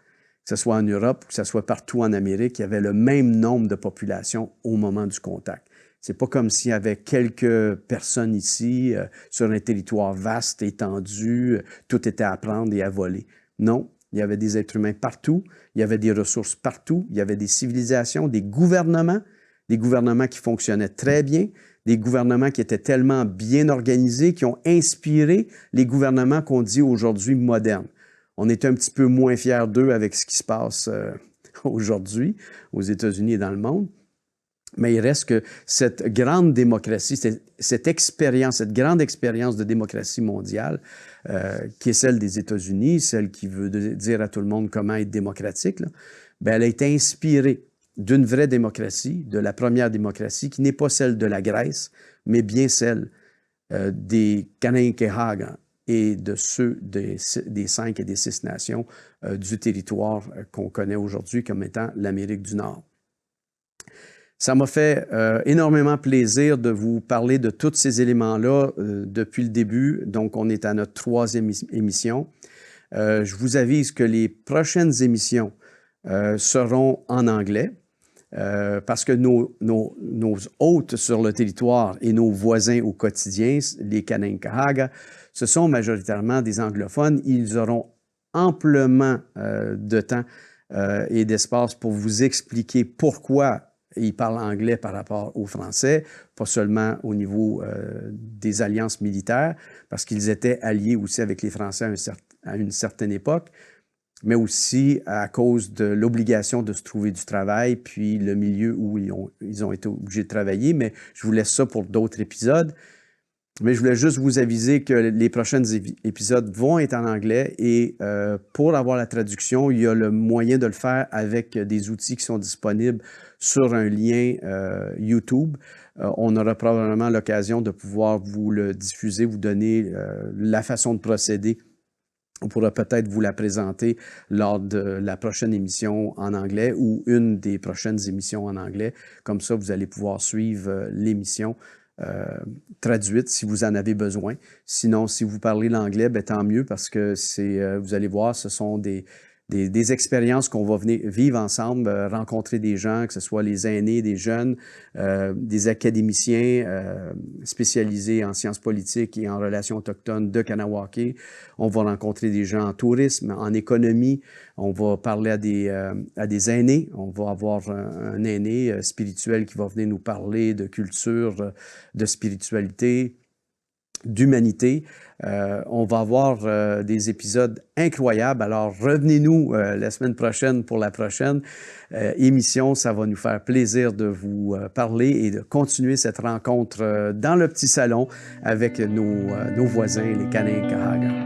Que ce soit en Europe ou que ce soit partout en Amérique, il y avait le même nombre de populations au moment du contact. C'est pas comme s'il y avait quelques personnes ici, sur un territoire vaste, étendu, tout était à prendre et à voler. Non, il y avait des êtres humains partout, il y avait des ressources partout, il y avait des civilisations, des gouvernements qui fonctionnaient très bien, des gouvernements qui étaient tellement bien organisés, qui ont inspiré les gouvernements qu'on dit aujourd'hui modernes. On est un petit peu moins fiers d'eux avec ce qui se passe aujourd'hui aux États-Unis et dans le monde. Mais il reste que cette grande démocratie, cette grande expérience de démocratie mondiale, qui est celle des États-Unis, celle qui veut dire à tout le monde comment être démocratique, là, bien, elle a été inspirée d'une vraie démocratie, de la première démocratie, qui n'est pas celle de la Grèce, mais bien celle des Kanien'kehá:ka et de ceux des 5 et des 6 nations du territoire qu'on connaît aujourd'hui comme étant l'Amérique du Nord. Ça m'a fait énormément plaisir de vous parler de tous ces éléments-là depuis le début. Donc, on est à notre 3e émission. Je vous avise que les prochaines émissions seront en anglais parce que nos hôtes sur le territoire et nos voisins au quotidien, les Kanien'kehá:ka, ce sont majoritairement des anglophones. Ils auront amplement de temps et d'espace pour vous expliquer pourquoi ils parlent anglais par rapport aux Français, pas seulement au niveau des alliances militaires, parce qu'ils étaient alliés aussi avec les Français à une certaine époque, mais aussi à cause de l'obligation de se trouver du travail, puis le milieu où ils ont été obligés de travailler. Mais je vous laisse ça pour d'autres épisodes. Mais je voulais juste vous aviser que les prochains épisodes vont être en anglais et pour avoir la traduction, il y a le moyen de le faire avec des outils qui sont disponibles sur un lien YouTube. On aura probablement l'occasion de pouvoir vous le diffuser, vous donner la façon de procéder. On pourra peut-être vous la présenter lors de la prochaine émission en anglais ou une des prochaines émissions en anglais. Comme ça, vous allez pouvoir suivre l'émission traduite si vous en avez besoin. Sinon, si vous parlez l'anglais, ben, tant mieux parce que vous allez voir, ce sont des expériences qu'on va venir vivre ensemble, rencontrer des gens, que ce soit les aînés, des jeunes, des académiciens spécialisés en sciences politiques et en relations autochtones de Kahnawake. On va rencontrer des gens en tourisme, en économie. On va parler à des aînés. On va avoir un aîné spirituel qui va venir nous parler de culture, de spiritualité, d'humanité. On va avoir des épisodes incroyables. Alors, revenez-nous la semaine prochaine pour la prochaine émission. Ça va nous faire plaisir de vous parler et de continuer cette rencontre dans le petit salon avec nos voisins, les Kaninkahaga.